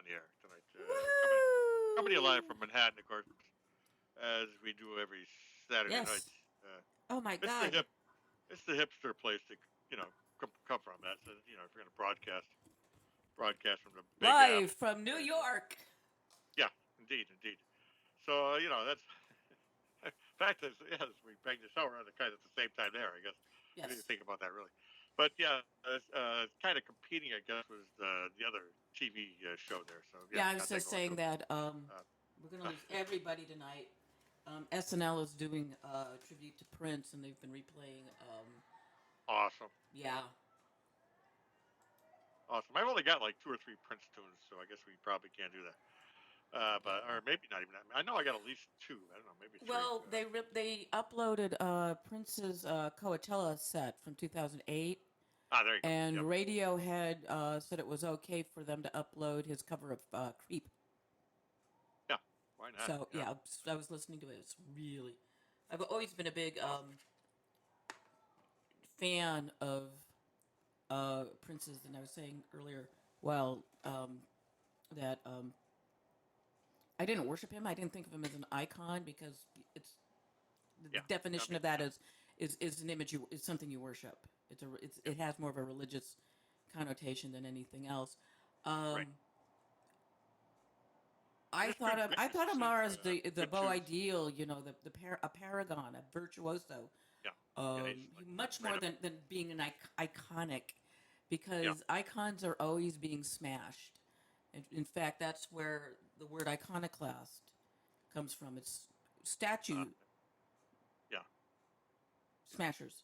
on the air tonight. Coming to you live Woo! from Manhattan, of course, as we do every Saturday night. Yes. Uh, Oh my it's the God. hip, it's the hipster place to come from. That so if you're going to broadcast from the Big Live Apple. from New York. Yeah, indeed. So that's fact is yes, we banged the shower on the kind of at the same time there. I guess I didn't Yes. think about that really, but yeah, kind of competing. I guess was the other TV show there. So yeah, Yeah, I was got that just going saying too. that Uh, we're going to lose everybody tonight. SNL is doing tribute to Prince, and they've been replaying. awesome, Yeah. awesome. I've only got like two or three Prince tunes, so I guess we probably can't do that. Yeah. But or maybe not even that. I know I got at least two. I don't know, maybe three. Well, they uploaded Prince's Coachella set from 2008, There you go. and Yep. Radiohead said it was okay for them to upload his cover of "Creep." Yeah. Why not? So Yeah. yeah, I was listening to it. It's really, I've always been a big Awesome. fan of Prince's, and I was saying earlier, well, that I didn't worship him. I didn't think of him as an icon because it's the Yeah. I definition mean, of that yeah. is an image is something you worship. Yep. It has more of a religious connotation than anything else. Right. Um, There's been I bands thought of since Mara as the good beau tunes. ideal, a paragon, a virtuoso, Yeah. Yeah. He's like much right more up. than being an iconic, Yeah. because icons are always being smashed. In fact, that's where the word iconoclast comes from. It's Uh, statue yeah. smashers.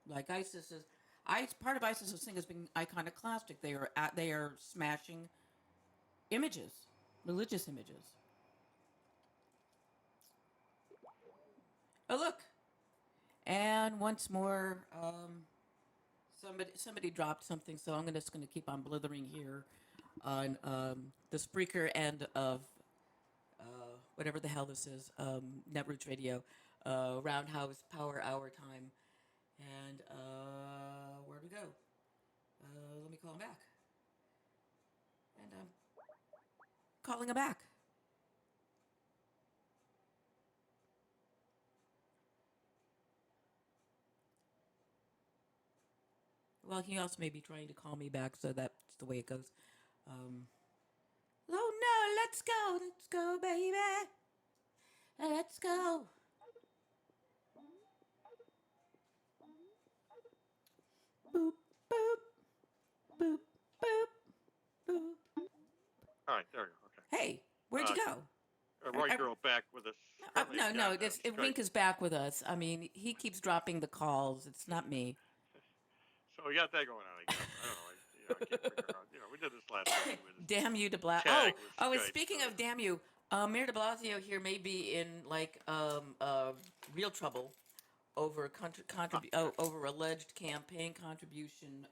Like ISIS is, I part of ISIS's thing is being iconoclastic. They are smashing images, religious images. Oh look, and once more, somebody dropped something, so I'm just going to keep on blithering here on the Spreaker end of whatever the hell this is, Netroots Radio, Roundhouse Power Hour time, and where do we go? Let me call him back, and I'm calling him back. Well, he also may be trying to call me back, so that's the way it goes. Um, oh no, let's go, baby, let's go. Boop, boop, boop, boop, boop. All right. There we go. Okay. Hey, where'd you Uh, go? Roy Girl back with us. Apparently No, again. no, Strike. Wink is back with us. I mean, he keeps dropping the calls. It's not me. So we got that going on again. I don't know. I can't figure out. We did this last week with this Damn you, De Blasio. tag with And Skype. speaking So of damn you, Mayor De Blasio here may be in like real trouble over okay. over alleged campaign contribution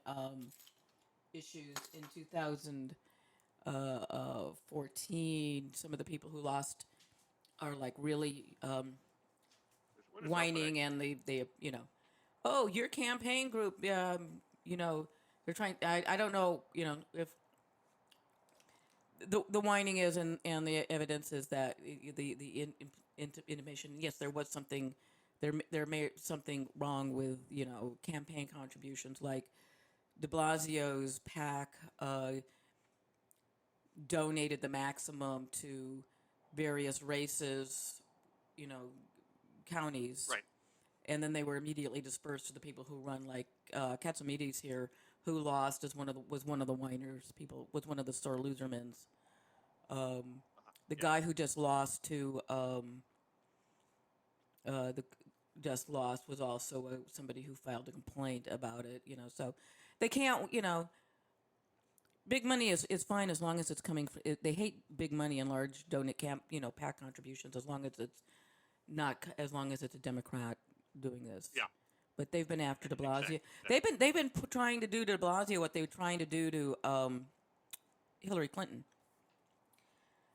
issues in 2014. Some of the people who lost are like really What is up with that? whining, and they oh, your campaign group, they're trying. I don't know, if the whining is, and the evidence is that intimation. Yes, there was something. There may something wrong with campaign contributions, like De Blasio's PAC donated the maximum to various races, you know, counties, Right. and then they were immediately dispersed to the people who run, like Katsumidis here, who lost as was one of the whiners. People was one of the sore losermans. The Yeah. guy who just lost to the just lost was also somebody who filed a complaint about it. So they can't. Big money is fine as long as it's coming. They hate big money and large donate PAC contributions as long as it's not as long as it's a Democrat doing this. Yeah. But they've been after De Blasio. Exactly. Exactly. They've been trying to do to De Blasio what they were trying to do to Hillary Clinton.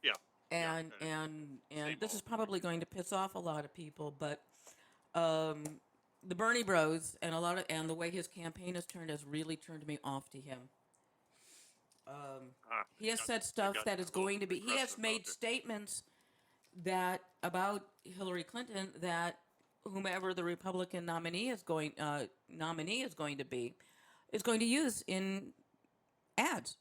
Yeah. Yeah. And Same this is old. probably going to piss off a lot of people, but the Bernie Bros and the way his campaign has turned has really turned me off to him. He has said They've stuff gotten that a is little going to be. He aggressive has about made it. statements that about Hillary Clinton that whomever the Republican nominee is going to be is going to use in ads.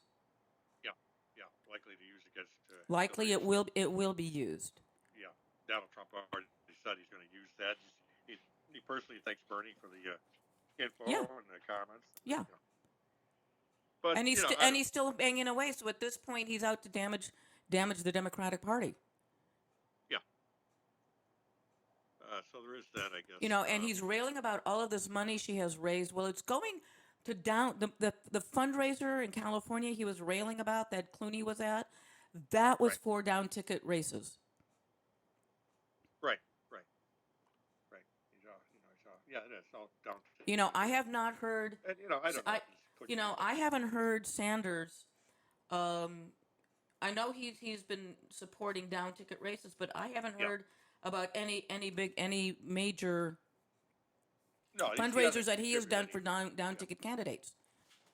Yeah, yeah, likely to use against Likely, Hillary herself. it will be used. Yeah, Donald Trump already said he's going to use that. He personally thanks Bernie for the Yeah, info and the comments. yeah. But I And don't. he's still banging away. So at this point, he's out to damage the Democratic Party. Yeah. So there is that, I guess. And he's railing about all of this money she has raised. Well, it's going to down the fundraiser in California he was railing about that Clooney was at. That was Right, for down ticket races. right, right, right. Yeah, it is all down ticket I races. have not heard. And I don't know I, if he's pushing it, but I haven't heard Sanders. Um, I know he's been supporting down ticket races, but I haven't yeah, heard about any major no, he fundraisers hasn't that he has contributed done for anything. down Yeah, ticket candidates.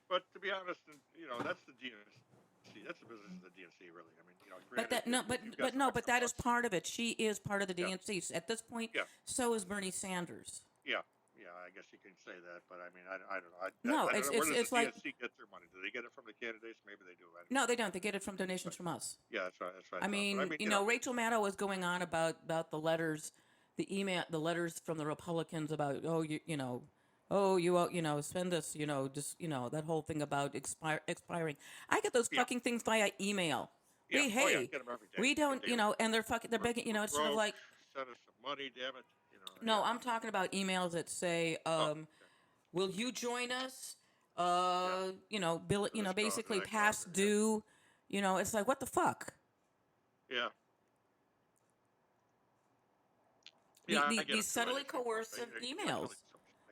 but to be honest, and that's the DNC. That's the business of the DNC, really. I mean, But granted, that no, you've got some extra that is bucks. part of it. She is part of the Yeah, DNC at this point. yeah, So is Bernie Sanders. yeah, yeah. I guess you can say that, but I mean, I don't know. No, I don't know. Where does the it's like DNC get their money? Do they get it from the candidates? Maybe they do. I don't no, know. they don't. They get it from donations But from us. yeah, that's right. That's what I I thought. But I mean, mean, Rachel Maddow was going on about the letters, the letters from the Republicans about spend this, just that whole thing about expiring. I get those yeah, fucking things via email. yeah. Oh yeah, Hey, get them every day. we Get don't, daily. and they're begging, We're it's sort of broke. like Send us some money, damn it. no, Yeah. I'm talking about emails that say, Oh, okay. will you join us? Yeah. Bill, For this cause or basically that cause past or yeah. due. It's like what the fuck. Yeah. Yeah, I get These it too. subtly At some point, coercive emails. unfortunately,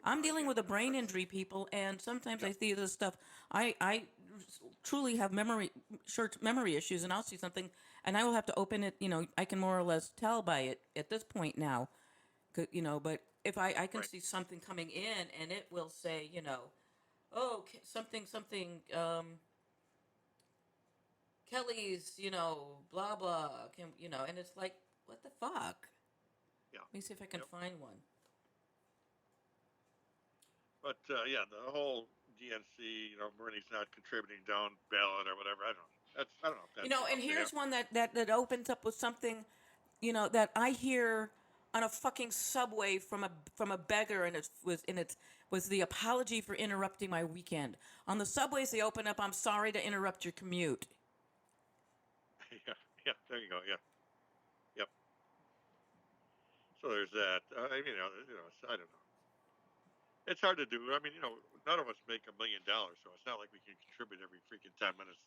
I'm I dealing can't with a do it. brain But injury, people, and sometimes yeah, I see this stuff. I truly have short memory issues, and I'll see something, and I will have to open it. I can more or less tell by it at this point now. But if I can right. see something coming in, and it will say, oh, something, Kelly's, blah blah, and it's like, what the fuck? Yeah. Let me see if I can Yep. find one. But yeah, the whole DNC, Bernie's not contributing down ballot or whatever. I don't know. I don't know if that's And okay. here's one that opens up with something, that I hear on a fucking subway from a beggar, and it was the apology for interrupting my weekend. On the subways, they open up, "I'm sorry to interrupt your commute." Yeah. Yeah. There you go. Yeah. Yep. So there's that. I don't know. It's hard to do. I mean, none of us make $1 million, so it's not like we can contribute every freaking 10 minutes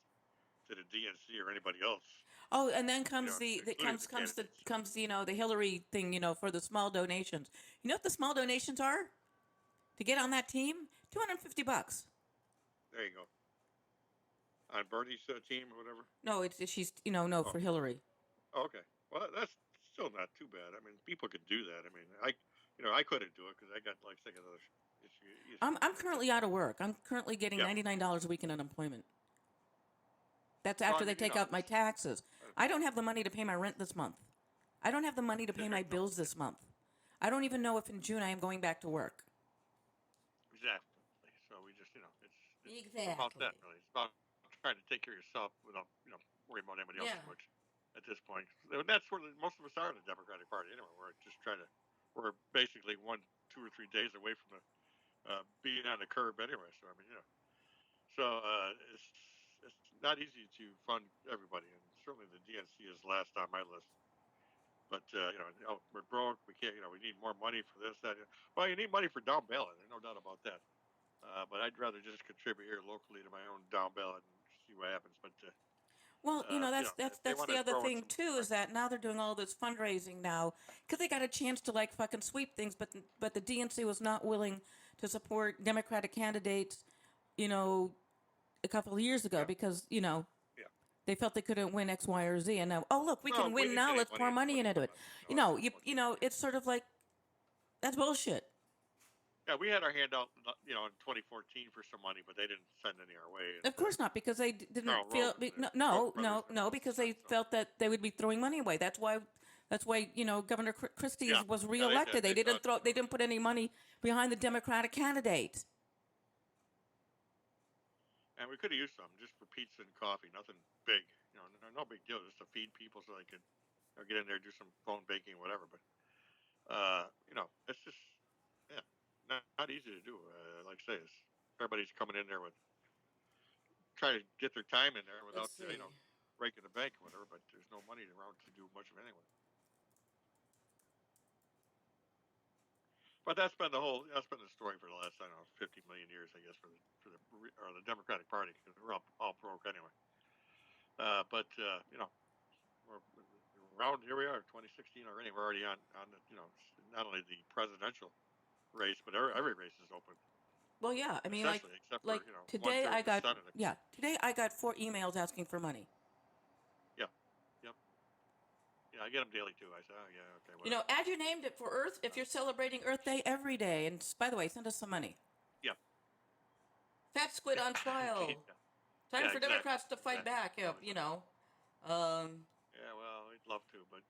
to the DNC or anybody else. Oh, and then comes Including the candidates. the Hillary thing, for the small donations. You know what the small donations are to get on that team? $250. There you go. On Bernie's team or whatever. No, she's no Oh, for Hillary. okay. Well, that's still not too bad. I mean, people could do that. I mean, I couldn't do it because I got like sick of those issues. I'm currently out of work. I'm currently getting Yeah. $99 a week in unemployment. That's Well, I after they mean, take out my taxes. uh, I don't have the money to pay my rent this month. I don't have the money to pay my there you go. bills this month. I don't even know if in June I am going back to work. Exactly. So we just, it's about Exactly. that really. It's about trying to take care of yourself without, worrying about anybody else Yeah. too much at this point. And that's where most of us are in the Democratic Party anyway. We're basically 2 or 3 days away from being on the curb anyway. So I mean, it's not easy to fund everybody, and certainly the DNC is last on my list. But we're broke. We can't. We need more money for this. That. Well, you need money for down ballot. There's no doubt about that. But I'd rather just contribute here locally to my own down ballot and see what happens. But Well, if they that's want the to other throw in thing some too, is that now they're doing all this fundraising now because they got a chance to like fucking sweep things, but the DNC was not willing to support Democratic candidates, a couple of years ago yeah, because yeah. they felt they couldn't win X, Y, or Z, and now look, we No, can we win didn't now. get any Let's pour money in money into it. 2021. No, it's not much. It's sort of like that's bullshit. Yeah, we had our hand out, in 2014 for some money, but they didn't send any our way. And Of course not, because they didn't Karl feel. Rove and the No, Koch no, brothers no, no, because sent they some. felt that they would be throwing money away. That's why. That's why Governor Christie Yeah, was yeah, they did. reelected. They They didn't thought, throw. They didn't put any money behind the Democratic candidate. and we could have used some just for pizza and coffee, nothing big. No big deal, just to feed people so they could get in there, do some phone banking, whatever. But it's just yeah, not easy to do. Like I say, everybody's coming in there with trying to get their time in there Let's without see. breaking the bank or whatever. But there's no money around to do much of anything. But that's been the story for the last, I don't know, 50 million years, I guess, for the Democratic Party, because we're all broke anyway. But we're around here. We are 2016 already. We're already on the, not only the presidential race, but every race is open Well, yeah. I mean, essentially, except for one today third I of the got Senate. today I got 4 emails asking for money. Yeah, yep, yeah. I get them daily too. I say, oh yeah, okay, whatever. Add your name for Earth if you're celebrating Earth Day every day. And by the way, send us some money. Yeah, Fat squid on trial. indeed. Yeah, Time yeah, for exactly, Democrats to fight exactly. back. Tell me about it. Um, Yeah, well, we'd love to, but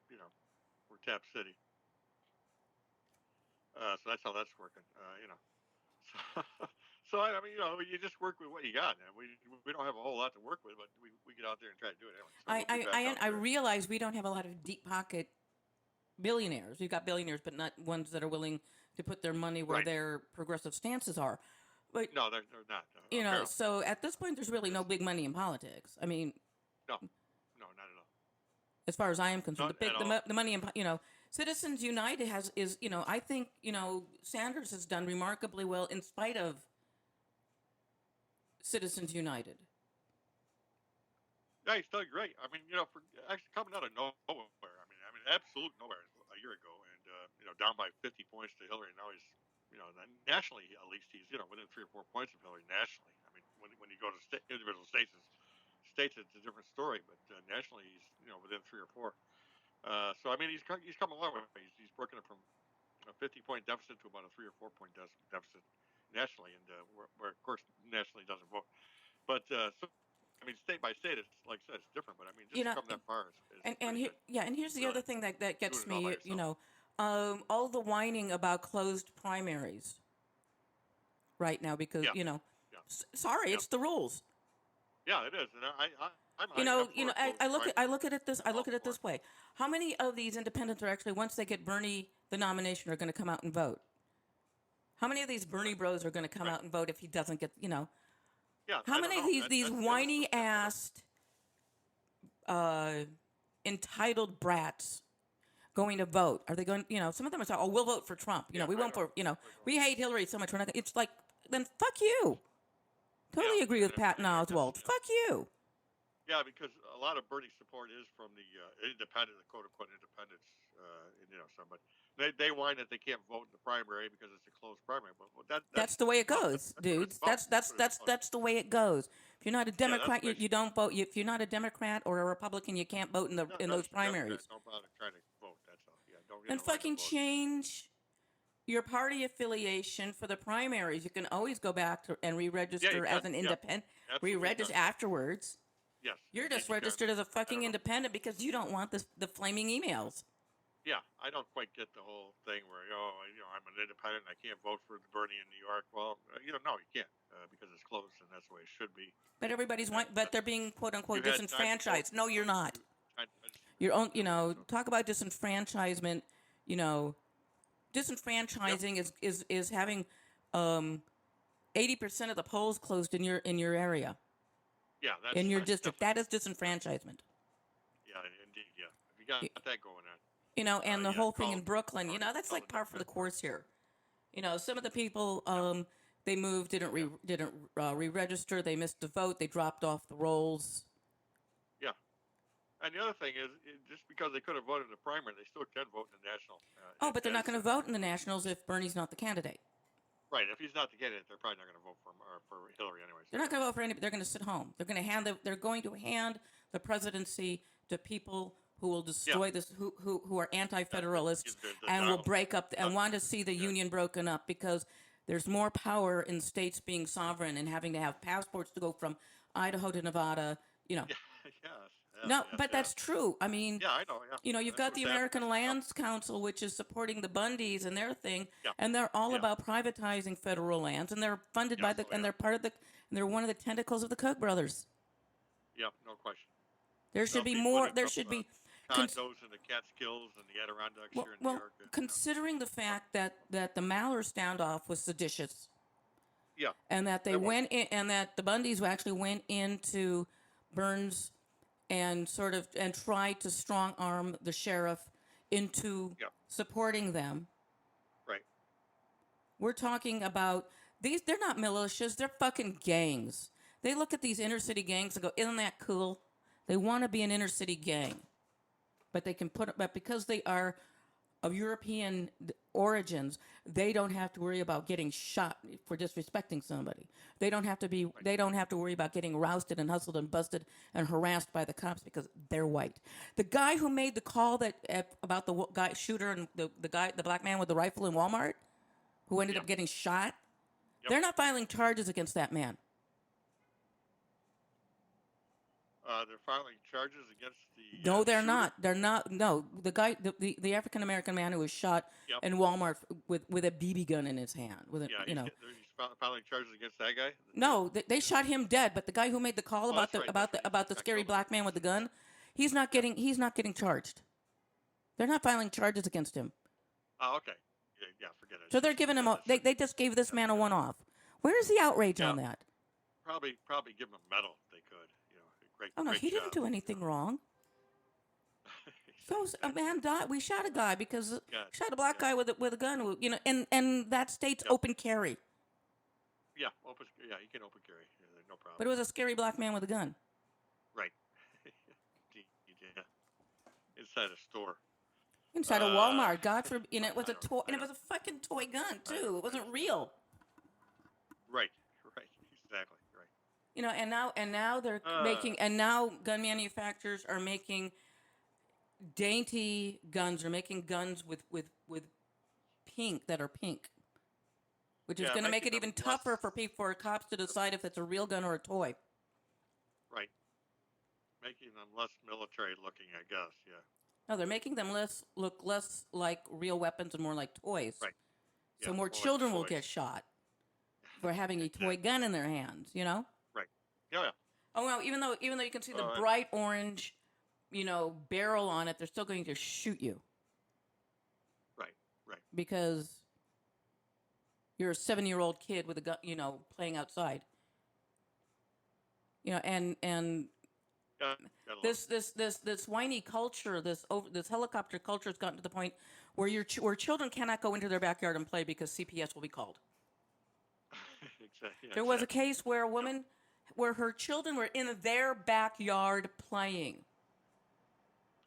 we're Tap City, so that's how that's working. So, so I mean, you just work with what you got, and we don't have a whole lot to work with, but we get out there and try to do it anyway. So we'll be back out I there. realize we don't have a lot of deep pocket billionaires. We've got billionaires, but not ones that are willing to put their money where Right. their progressive stances are. But No, they're not. Apparently, so at this point, there's really no there's big money in politics. I mean, no, no, not at all. as far as I am concerned, Not at all. the money in Citizens United is I think Sanders has done remarkably well in spite of Citizens United. Yeah, he's done great. I mean, for actually coming out of nowhere. I mean, absolute nowhere a year ago, and down by 50 points to Hillary. Now he's, nationally at least he's within 3 or 4 points of Hillary nationally. I mean, when you go to individual states it's a different story, but nationally he's within 3 or 4. So I mean, he's come a long way. He's broken it from a 50-point deficit to about a 3 or 4 point deficit nationally, and where of course nationally doesn't vote. But so I mean, state by state, it's like I said, it's different. But I mean, just You to know, come that far is and pretty here, good. yeah, and here's the Really, other thing that doing gets it all by me. yourself. All the whining about closed primaries right now because Yeah, yeah, sorry, yeah, it's the rules. yeah. It is, and I'm for a closed I primary. look at it this I'm all for it. way. How many of these independents are actually once they get Bernie the nomination are going to come out and vote? How many of these Bernie Right, bros are going to come right. out and vote if he doesn't get Yeah, How I don't many of know. these That's the other whiny stuff. I don't. assed entitled brats going to vote? Are they going? Some of them are saying, "Oh, we'll vote for Trump." Yeah, We I won't don't. for. We're going. We hate Hillary so much. We're not. It's like then fuck you. Yeah, Totally agree and with Patton I just Oswald. Fuck you. yeah, because a lot of Bernie support is from the independent, the quote unquote independents, and some, but they whine that they can't vote in the primary because it's a closed primary. But that's That's the way it fine. That's, goes, that's what it's dudes. about. That's what it's about. That's the way it goes. If you're not a Yeah, that's Democrat, what you don't vote. If you're not a Democrat or a Republican, you can't vote no, in those that's Democrat. primaries. Don't bother trying to vote. That's all. Yeah, don't get And in line to fucking vote. change your party affiliation for the primaries. You can always go back and Yeah, you re-register as can. an Yeah, independent. absolutely you Re-register can. afterwards. Yes, You're indeed just you can. registered as a I don't fucking know. independent because you don't want the flaming emails. Yeah, I don't quite get the whole thing where I'm an independent. I can't vote for Bernie in New York. Well, no, you can't because it's closed, and that's the way it should be. And But they're being quote you unquote had time to vote. disenfranchised. No, you're not. You time to register. Your own, Yep. So talk about disenfranchisement. You know, yep. disenfranchising is having 80% of the polls closed in your area, Yeah, in your that's district. That definitely is disenfranchisement. yeah, indeed, yeah. If you got that going on, And the yeah, whole thing in Brooklyn, that's call like the par for the Democrats first. course here. Some of the people Yeah, they moved, yeah, didn't re-register, they missed the vote, they dropped off the rolls. yeah. And the other thing is, just because they could have voted in the primary, they still can vote in the national. Oh, but they're not As going to vote in the nationals if Bernie's not the candidate. right, if he's not the candidate, they're probably not going to vote for him or for Hillary anyways. They're not going to vote for anybody. They're going to sit home. They're going to hand the presidency to people who will Yeah, destroy this, who are yeah. anti-federalists The and will Donald, break up and want to see the yeah, union broken up because There's more power in states being sovereign and having to have passports to go from Idaho to Nevada. You know, Yeah. Yes. Yes. no, Yes. but Yes. that's true. I mean, Yeah. I know. Yeah. you've That's got what's the happening. American Yep. Lands Council, which is supporting the Bundys and their thing, Yeah. and they're all Yeah. about privatizing federal lands, and they're funded by Yes. the, Oh and yeah. they're part of the, and they're one of the tentacles of the Koch brothers. Yeah. No question. There should They'll be be more. putting There up should be, cons- condos in the Catskills and the Adirondacks well, here in New well, York. Yeah. considering the fact that the Maller standoff was seditious, Yeah. and that they It was. went in, and that the Bundys actually went into Burns and sort of and tried to strong arm the sheriff into Yeah. supporting them. Right. We're talking about these, they're not militias, they're fucking gangs. They look at these inner city gangs and go, isn't that cool? They want to be an inner city gang. But they can put, but because they are of European origins, they don't have to worry about getting shot for disrespecting somebody. Right. They don't have to worry about getting rousted and hustled and busted and harassed by the cops because they're white. The guy who made the call that about the guy shooter and the black man with the rifle in Walmart who ended Yep. up getting shot, Yep. they're not filing charges against that man. They're filing charges against the No, they're shooter. not. They're not. No, the guy, the African American man who was shot Yep. in Walmart with a BB gun in his hand. With a, Yeah. you know, He's filing charges against that guy. no, they shot him dead. But the guy who made the call Oh, about that's right. That's right. He about the got scary killed in it. black man with the That's right. gun, he's not Yep. getting charged. They're not filing charges against him. Oh, okay. Yeah. Yeah. Forget it. So they're giving him Yeah. a. They just gave this Yep. man a Yep. one off. Where is the outrage Yeah. on that? Probably give him a medal if they could. Great Oh no, great he didn't job. do anything wrong. So a Exactly. man died. We shot a guy because Yeah. shot a black Yeah. guy with a gun. And that state's Yep. open carry. Yeah. Open. Yeah. He can open carry. Yeah, no But problem. it was a scary black man with a gun Right. Yeah. Inside a store. inside a Walmart. God I forbid, it was a don't. toy, I and it don't. was a fucking toy gun I too. don't. It I wasn't don't. real. Right. Right. Exactly. Right. And now they're Uh. making, and now gun manufacturers are making dainty guns, or making guns with pink that are pink, which is Yeah. going to make Making it them even less. tougher for cops to decide if it's a real gun or a toy. Right. Making them less military looking, I guess. Yeah. No, they're making them look less like real weapons and more like toys. Right. So Yeah. more More like children will toys. get shot for having a toy Exactly. gun in their hands. Right. Yeah. Yeah. Oh well, even though you can see the Uh, bright orange, barrel on it, they're still going to shoot you right. Right. because you're a 7-year-old kid with a gun, playing outside. And Yeah. Gotta love this whiny culture, this helicopter culture has gotten to the point where where children cannot go into their backyard and play because CPS will be called. exactly. Yeah, There was a exactly. case where a Yep. woman, where her children were in their backyard playing,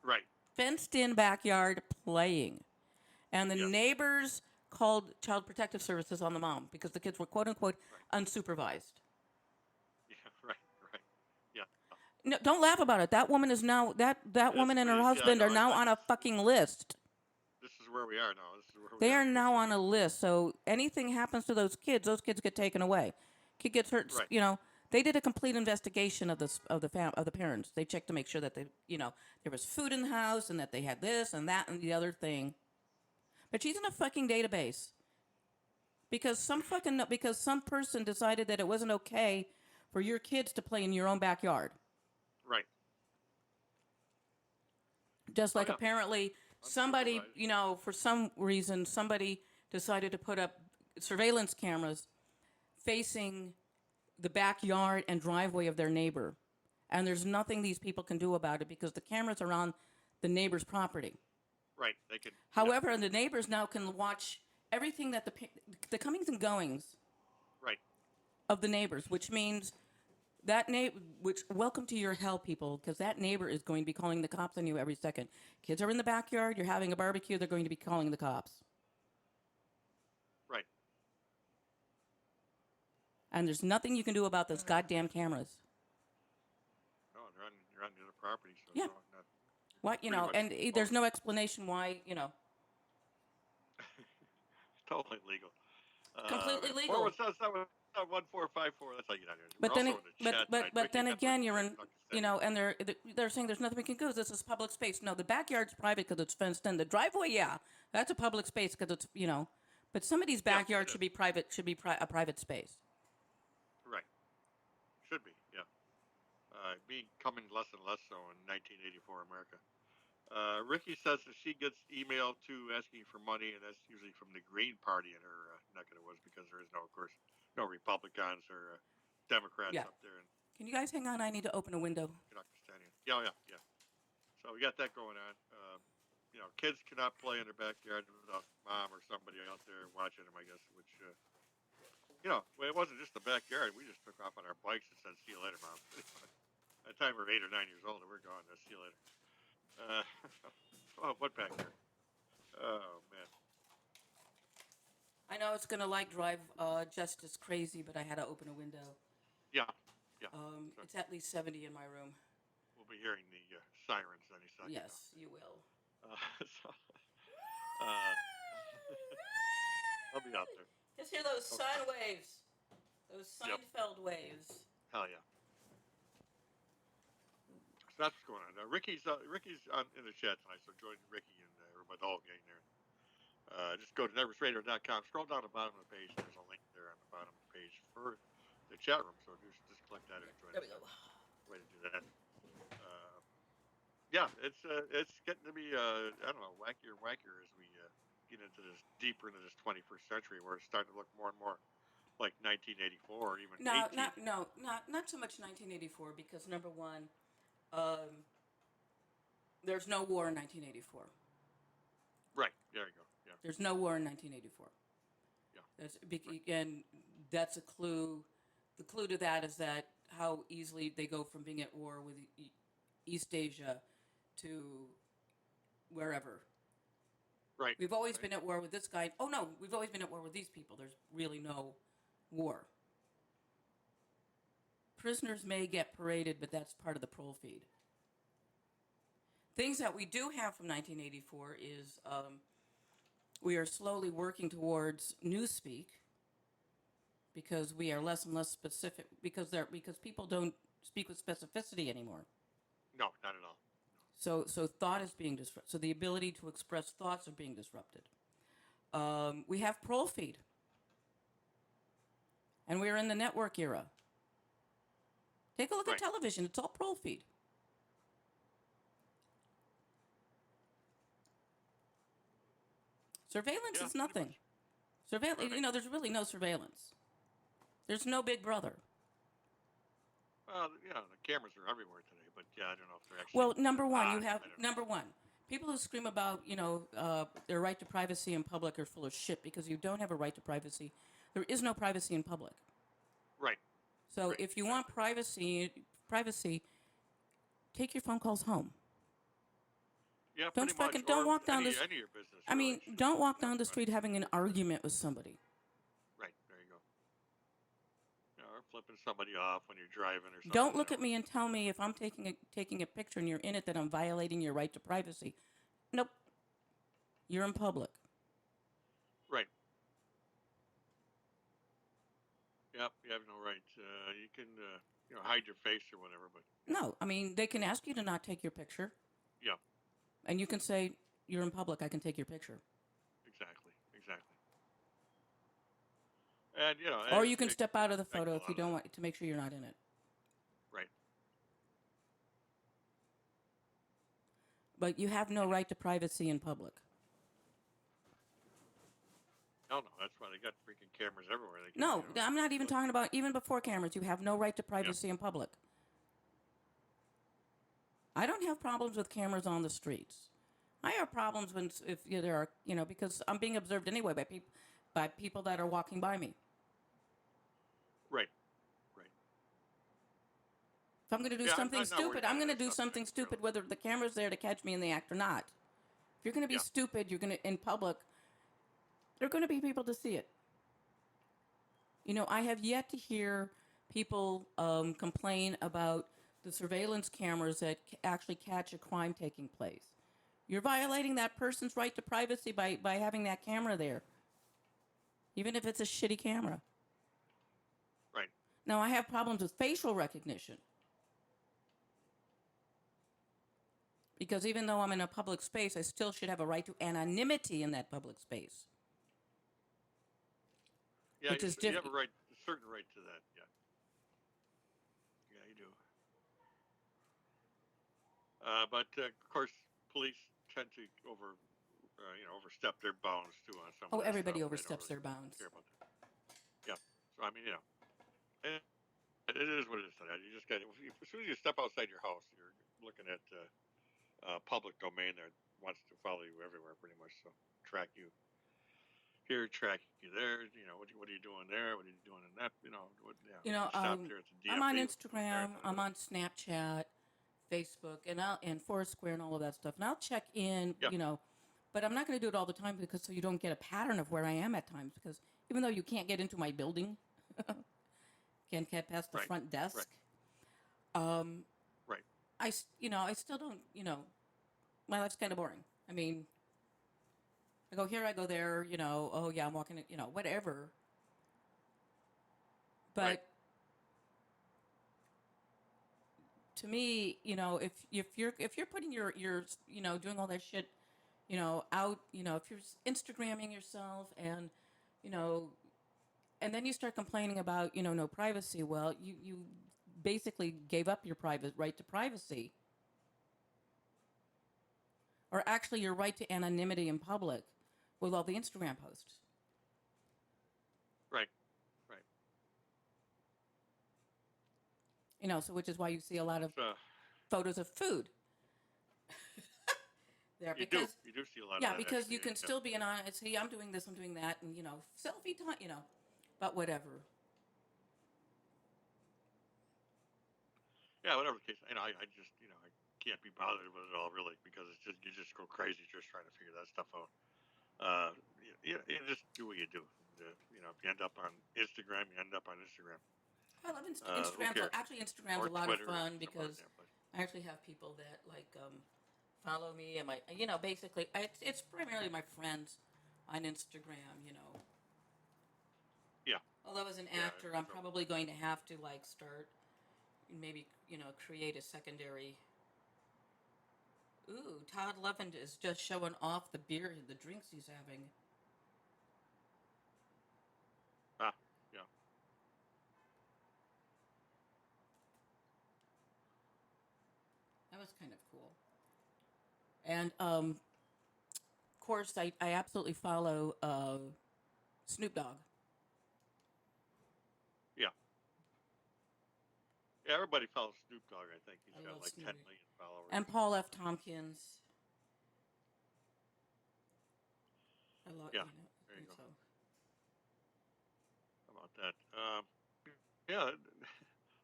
Right. fenced in backyard playing. And the Yes. neighbors called Child Protective Services on the mom because the kids were quote unquote Right. unsupervised. Yeah. Right. Right. Yeah. No, don't laugh about it. That woman is now that It's woman and her crazy. I husband know. are now on a fucking list. This is where we are now. This is where we They are. are now on a list. So anything happens to those kids get taken away. Kid gets hurt. Right. They did a complete investigation of the parents. They checked to make sure that there was food in the house and that they had this and that and the other thing. But she's in a fucking database because some person decided that it wasn't okay for your kids to play in your own backyard. Right. Just Oh like yeah. apparently somebody, Unsupervised. for some reason, somebody decided to put up surveillance cameras facing the backyard and driveway of their neighbor. And there's nothing these people can do about it because the cameras are on the neighbor's property. Right. They could. Yeah. However, the neighbors now can watch everything that the comings and goings Right. of the neighbors, which means welcome to your hell, people, because that neighbor is going to be calling the cops on you every second. Kids are in the backyard, you're having a barbecue, they're going to be calling the cops. Right. And there's nothing you can do about those goddamn cameras. No, you're on the other property, so Yeah. no, not What, pretty much and there's open. no explanation why, Totally legal. Completely Or legal. what's that? 1454. That's how you get out here. We're But then, also in the chat tonight. but Ricky then again, Edwards you're here in in, you Pakistani. know, and they're saying there's nothing we can do. This is public space. No, the backyard's private because it's fenced in. The driveway, yeah, that's a public space because it's, but somebody's Yeah, it backyard is. should be private. Should be a private space. Right. Should be. Yeah. Becoming less and less so in 1984 America. Ricky says that she gets email too asking for money, and that's usually from the Green Party in her neck of the woods because there is no, of course, no Republicans or Democrats Yeah. up there in Can you guys hang on? I need to open a window. Pakistan. Yeah, yeah, yeah. So we got that going on. Kids cannot play in their backyard without mom or somebody out there watching them, I guess, which, it wasn't just the backyard. We just took off on our bikes and said, see you later, mom. By the time we were 8 or 9 years old, we're gone. See you later. Uh, oh, what backyard? Oh, man. I know it's gonna drive just as crazy, but I had to open a window. Yeah, yeah. So It's at least 70 in my room. we'll be hearing the sirens any second. Yes, you will. So, uh, I'll be out there. Just hear those Okay. sine waves, those Yep. Seinfeld waves. Hell yeah. So that's what's going on. Ricky's in the chat tonight, so join Ricky and everybody, the whole gang there. Just go to networksradio.com. Scroll down the bottom of the page. There's a link there on the bottom of the page for the chat room. So just click that and join. There we go. Way to do that. Yeah, it's getting to be I don't know, wackier and wackier as we get into this deeper into this 21st century, where it's starting to look more and more like 1984 or even No, 18. not so much 1984 because number one, there's no war in 1984. Right. There you go. Yeah. There's no war in 1984. Yeah. And that's a clue. The clue to that is that how easily they go from being at war with East Asia to wherever. Right. We've always been at war with this guy. Oh no, we've always been at war with these people. There's really no war. Prisoners may get paraded, but that's part of the parole feed. Things that we do have from 1984 is we are slowly working towards newspeak because we are less and less specific because people don't speak with specificity anymore. No, not at all. So thought is being disrupted. So the ability to express thoughts are being disrupted. We have parole feed, and we're in the network era. Take a look at television; it's all parole feed. Surveillance is nothing. Surveillance, there's really no surveillance. There's no Big Brother. Well, the cameras are everywhere today, but I don't know if they're actually. Well, number one. People who scream about, their right to privacy in public are full of shit because you don't have a right to privacy. There is no privacy in public. Right. So if you want privacy, take your phone calls home. Yeah, Don't walk down any of your business. I mean, don't walk down the street having an argument with somebody. Right, there you go. Or flipping somebody off when you're driving or something. Don't look at me and tell me if I'm taking a picture and you're in it that I'm violating your right to privacy. Nope. You're in public. Right. Yep, you have no right. You can, hide your face or whatever, but. No, I mean, they can ask you to not take your picture. Yeah. And you can say, you're in public, I can take your picture. Exactly. And, or you can step out of the photo if you don't want to make sure you're not in it. Right. But you have no right to privacy in public. No, that's why they got freaking cameras everywhere. No, I'm not even talking about even before cameras. You have no right to privacy in public. I don't have problems with cameras on the streets. I have problems if there are, because I'm being observed anyway by people that are walking by me. Right. If I'm going to do something stupid, I'm going to do something stupid whether the camera's there to catch me in the act or not. If you're going to be stupid, you're going to in public. There are going to be people to see it. I have yet to hear people complain about the surveillance cameras that actually catch a crime taking place. You're violating that person's right to privacy by having that camera there. even if it's a shitty camera. Right. Now, I have problems with facial recognition because even though I'm in a public space, I still should have a right to anonymity in that public space, Yeah, which is you have different. a certain right to that. Yeah. Yeah, you do. But of course, police tend to overstep their bounds too on some Oh, of that everybody stuff. They don't oversteps really their bounds. care about that. Yeah. So I mean, and it is what it is. You just got as soon as you step outside your house, you're looking at public domain that wants to follow you everywhere, pretty much. So track you here, track you there. What are you doing there? What are you doing in that? You You know, stopped here at the I'm on DMV. What's there? Instagram, I'm on Snapchat, Facebook, and Foursquare and all of that stuff. And I'll check in, Yeah. but I'm not going to do it all the time because so you don't get a pattern of where I am at times. Because even though you can't get into my building, can't get past the Right. front Right. desk, Right. I still don't, my life's kind of boring. I mean, I go here, I go there, oh yeah, I'm walking, whatever. Right. But to me, if you're putting your doing all that shit, out, if you're Instagramming yourself and you know and then you start complaining about no privacy, well, you basically gave up your private right to privacy, or actually your right to anonymity in public with all the Instagram posts. Right. Right. So which is why you see a lot of So photos of food there, you do. because You do see a lot of yeah, that because actually. you can Yeah. still be an honest, see, I'm doing this, I'm doing that, and selfie time, but whatever. Yeah. Whatever the case. I just I can't be bothered with it all really because it's just you just go crazy just trying to figure that stuff out. You just do what you do. If you end up on Instagram, you end up on Instagram. I love Who Instagram. cares? Actually, Instagram's Or a lot of Twitter or fun some other because damn place. I actually have people that follow me and basically it's primarily my friends on Instagram. Yeah. Although as an Yeah. actor, I'm So probably going to have to start maybe create a secondary. Ooh, Todd Levin is just showing off the drinks he's having. yeah. That was kind of cool. And of course, I absolutely follow Snoop Dogg. Yeah. Yeah. Everybody follows Snoop Dogg. I think he's I got love like Snoop 10 million followers and or something Paul like F. that. Tompkins. I love Yeah. There you go. so. How about that? Yeah.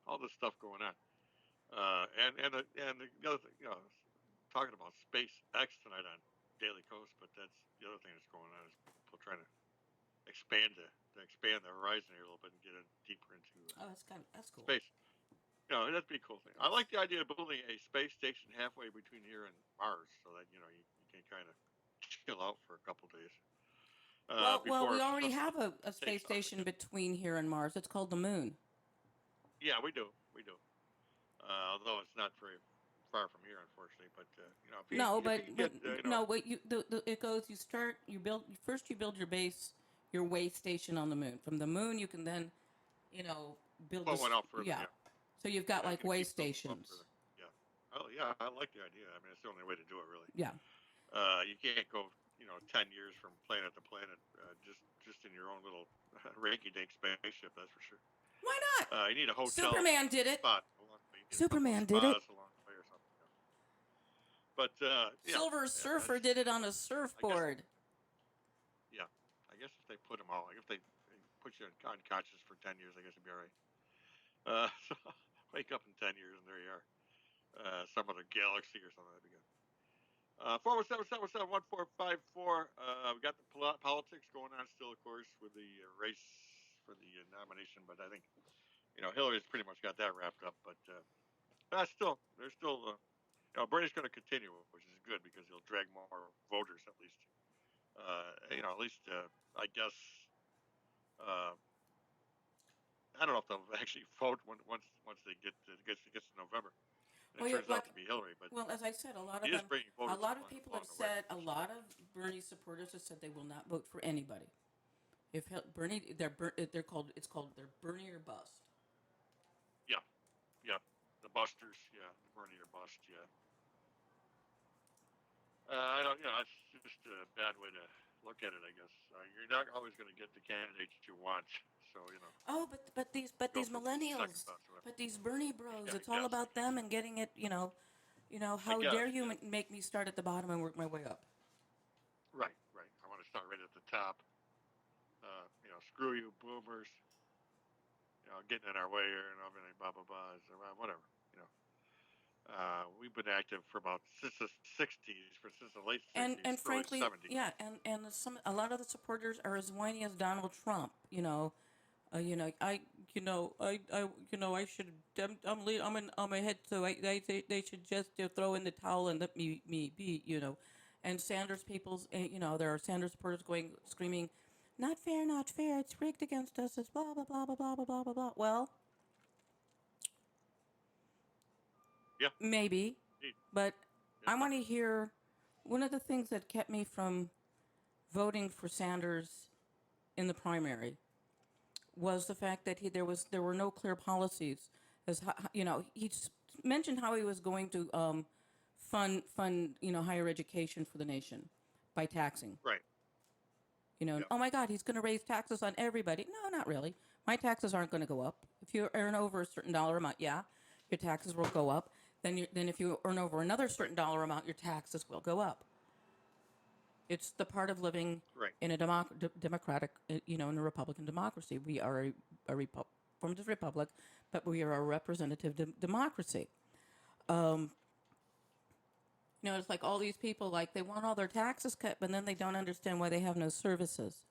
All this stuff going on. The other thing, talking about SpaceX tonight on Daily Coast, but that's the other thing that's going on is people trying to expand the horizon here a little bit and get in deeper into Oh, that's cool. space. That'd be a cool thing. I like the idea of building a space station halfway between here and Mars, so that you can kind of chill out for a couple days Well, before we already something have a space takes off station again. between here and Mars. It's called the Moon. Yeah, we do. We do. Although it's not very far from here, unfortunately. But No, if you but can but get no, what it goes. You build first. You build your base, your way station on the Moon. From the Moon, you can then, build pull one this. out further, Yeah. yeah, So you've got yeah, you like got to way keep building them up stations. further. Yeah. Oh yeah, I like the idea. I mean, it's the only way to do it, really. Yeah. You can't go 10 years from planet to planet just in your own little rinky-dink spaceship. That's for sure. Why not? You need a hotel Superman did it. spot along the way. You need a couple of Superman did it. spas along the way or something. But Silver yeah, Surfer did it on a I guess surfboard. yeah, I guess if they put them all, like if they put you unconscious for 10 years, I guess it'd be all right. So wake up in 10 years and there you are, some other galaxy or something. That'd be good. 417-717-1454. We got the politics going on still, of course, with the race for the nomination. But I think Hillary's pretty much got that wrapped up. But still, there's still Bernie's going to continue, which is good because he'll drag more voters at least. At least I guess Uh, I don't know if they'll actually vote once they gets to November, and Well, it yeah, turns out like, to be Hillary. But well, as I said, he is bringing a voters lot of people have along the way, said, a which is lot good. of Bernie supporters have said they will not vote for anybody. If Bernie, they're called, it's called, they're Bernie or bust. Yeah, yeah, the busters. Yeah, the Bernie or bust. Yeah. I don't. You know, it's just a bad way to look at it. I guess you're not always going to get the candidates you want. So Oh, but go these for the second millennials, best. Whatever. but these Bernie bros, Yeah, I it's all guess. about them and getting it. I How guess. dare you Yeah. make me start at the bottom and work my way up? Right. Right. I want to start right at the top. Screw you, boomers. Getting in our way here and blah blah blah. Whatever. You know. We've been active for about since the '60s, since the late '60s, And early frankly, '70s. yeah, and a lot of the supporters are as whiny as Donald Trump. I should. I'm ahead, so they should just throw in the towel and let me be. And Sanders people's, there are Sanders supporters going screaming, "Not fair, not fair! It's rigged against us! It's blah blah blah blah blah blah blah blah blah." Well, Yeah. maybe, Indeed. but Yeah. I want to hear. One of the things that kept me from voting for Sanders in the primary was the fact that there were no clear policies as he mentioned how he was going to fund higher education for the nation by taxing. Right. Yeah. Oh my God, he's going to raise taxes on everybody. No, not really. My taxes aren't going to go up. If you earn over a certain dollar amount, yeah, your taxes will go up. Then if you earn over another Right. certain dollar amount, your taxes will go up. It's the part of living Right. in a democratic, in a Republican democracy. We are a form of republic, but we are a representative democracy. It's like all these people, like they want all their taxes cut, but then they don't understand why they have no services.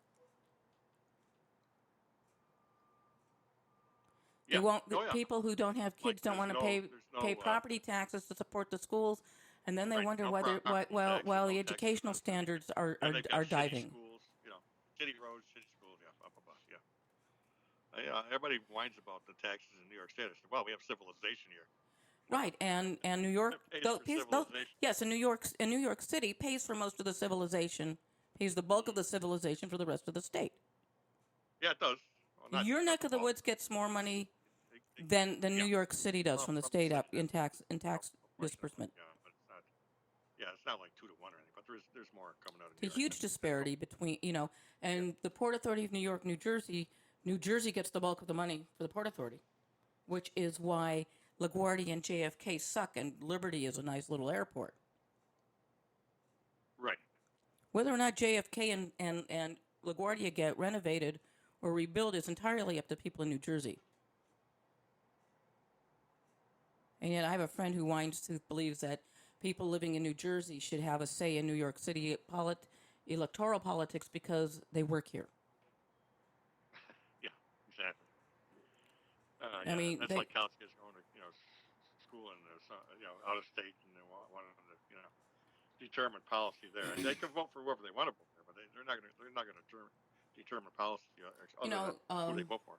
They Yeah. won't. The Oh yeah. people who don't have Like kids don't want to there's pay no property taxes to support the schools, and then they right. wonder No why property taxes. while No the taxes on educational the city. standards And they've got are shitty diving. schools. City roads, shitty schools. Yeah. Blah blah blah. Yeah. Everybody whines about the taxes in New York State. I said, well, we have civilization here. Right, and New York, It pays for civilization. yes, and New York City pays for most of the civilization, pays the bulk of Mm-hmm. the civilization for the rest of the state. Yeah, it does. Well, Your not neck the of the bulk. woods gets more money It, than New yeah. York City does Well, from the from the state city, up that's in tax proportionately. disbursement. Yeah, but it's not. Yeah, it's not like 2 to 1 or anything. But there's more coming out of New It's a York huge than disparity going. between Yeah. and the Port Authority of New York, New Jersey gets the bulk of the money for the Port Authority, which is why LaGuardia and JFK suck, and Liberty is a nice little airport. Right. Whether or not JFK and LaGuardia get renovated or rebuilt is entirely up to people in New Jersey. And yet I have a friend who believes that people living in New Jersey should have a say in New York City electoral politics because they work here. Yeah. Exactly. I Yeah, mean, that's like college kids going to school in out of state and they wanting to determine policy there. And they can vote for whoever they want to vote for, but they're not going to determine policy you other than know, who they um, vote for.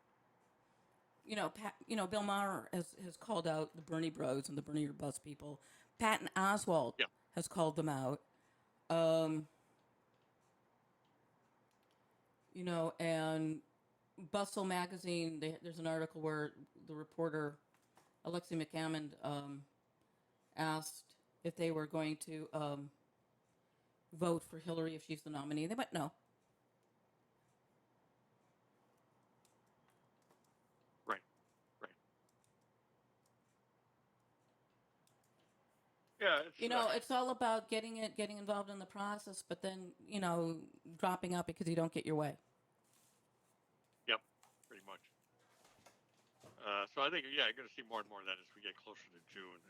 Bill Maher has called out the Bernie Bros and the Bernie or Bust people. Patton Oswalt Yeah. has called them out. Um, and Bustle magazine. There's an article where the reporter Alexi McCammond asked if they were going to vote for Hillary if she's the nominee. They went no. Right. Right. Yeah. It's all about getting involved in the process, but then dropping out because you don't get your way. Yep. Pretty much. So I think you're going to see more and more of that as we get closer to June.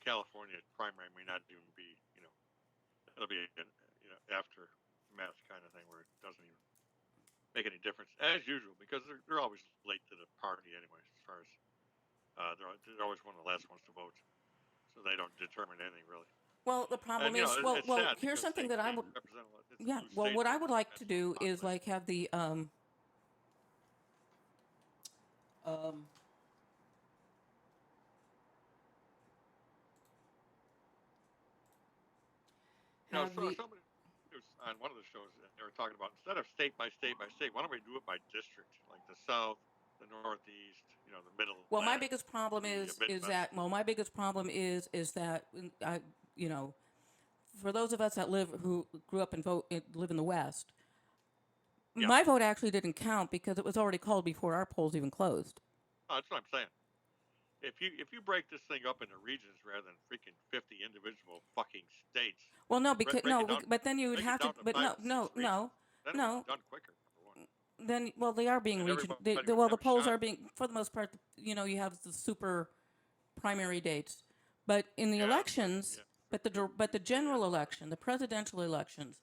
California primary may not even be it'll be after math kind of thing where it doesn't even make any difference as usual because they're always late to the party anyways. As far as they're always one of the last ones to vote, so they don't determine anything really. Well, the problem And is, it's sad here's because something that I they would, represent it's a yeah. blue Well, state what I there would with a like to massive do is population. like have the Um, You know, have so the somebody was on one of the shows, and they were talking about instead of state by state by state, why don't we do it by district, like the South, the Northeast, the well, my Midwest, biggest problem the is Midwest. that my biggest problem is that I you know for those of us that live who grew up and live in the West, Yeah, my vote actually didn't count because it was already called before our polls even closed. that's what I'm saying. If you break this thing up into regions rather than freaking 50 individual fucking states, Well, no, because break it down, but then you would break it have to. down to But five no, to six no, regions, no, then it would be no. done quicker. Number one, Then well, they are being and region. everybody would Well, have the a polls shot. are being for the most part. You have the super primary dates, but in the Yeah, but elections, yeah, super but the Tuesday. Yeah, general election, the presidential elections,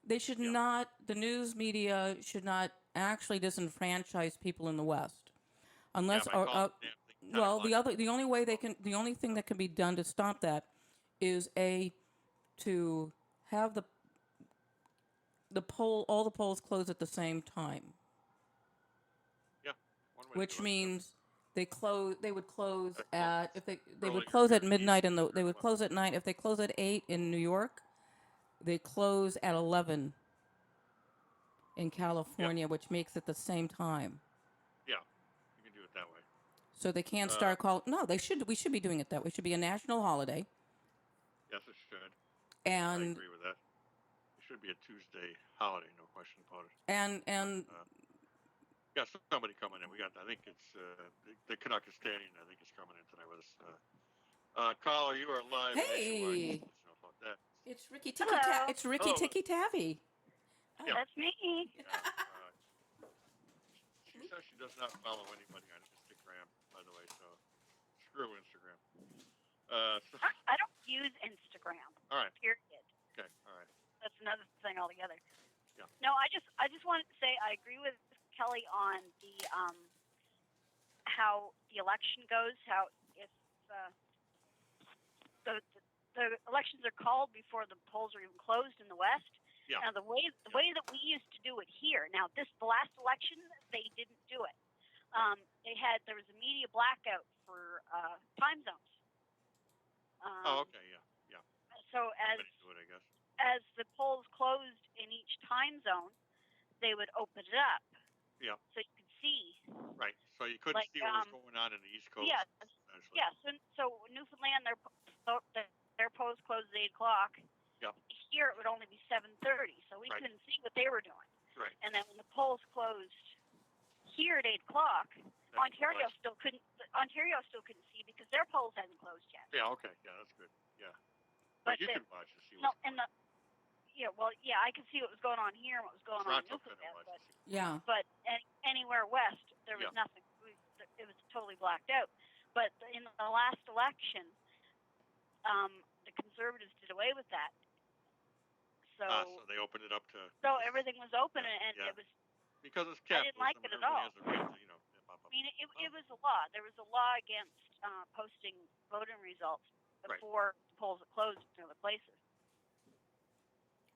they should yeah, not. The news media should not actually disenfranchise people in the West, yeah. unless By calling the damn thing 10 well, o'clock in the the morning. only way Well, the only thing that can be done to stop that is a to have the poll all the polls close at the same time, yeah, one way to which do it. Yep. means they would close Close at if they would earlier close here at in the east midnight than they here in would the west. close at 9 if they close at 8 in New York, they close at 11 in Yeah, California, which makes it the same time. yeah, you can do it that way. So they can't Uh, start call. No, they should. We should be doing it that way. It should be a national holiday, yes, it should. I and agree with that. It should be a Tuesday holiday, no question about it. and But and got somebody coming in. We got, I think it's the Canuck is standing. I think is coming in tonight with us. Caller, you are live nationwide. hey, Let us know about that. it's Ricky Ticky Hello, It's Ricky Hello. Ticky Tavi. Yeah, Oh, that's me. yeah. She says she does not follow anybody on Instagram, by the way. So screw Instagram. So, I don't use Instagram. all right. Period. Okay. All right. That's another thing altogether. Yeah. No, I just wanted to say I agree with Kelly on the how the election goes. How if uh, the elections are called before the polls are even closed in the West. Yeah. Now the way that we used to do it here. Now the last election they didn't do it. There was a media blackout for time zones. Oh, okay. Yeah. Yeah. So Everybody do it, I guess. as the polls closed in each time zone, they would open it up Yeah. so you could see. Right. So you couldn't Like see what was going on in the East Coast. yes, Essentially. yes. So Newfoundland, their polls closed at 8 o'clock. Yeah. Here it would only be 7:30, so we Right. couldn't see what they were doing. Right. And then when the polls closed here at 8 o'clock, Ontario still couldn't see because their polls hadn't closed yet. Yeah. Okay. Yeah, that's good. Yeah. But you could watch to see no, what's going and I could see what was going on here and what was going on in Toronto couldn't Newfoundland, watch. yeah. but anywhere west there was nothing. It was totally blacked out. But in the last election, the Conservatives did away with that. So they opened it up to. So everything was open, and it was. Because it's I didn't like capitalism. it at all. Has a right to, I mean, it was a law. There was a law against posting voting results before the polls are closed in other places.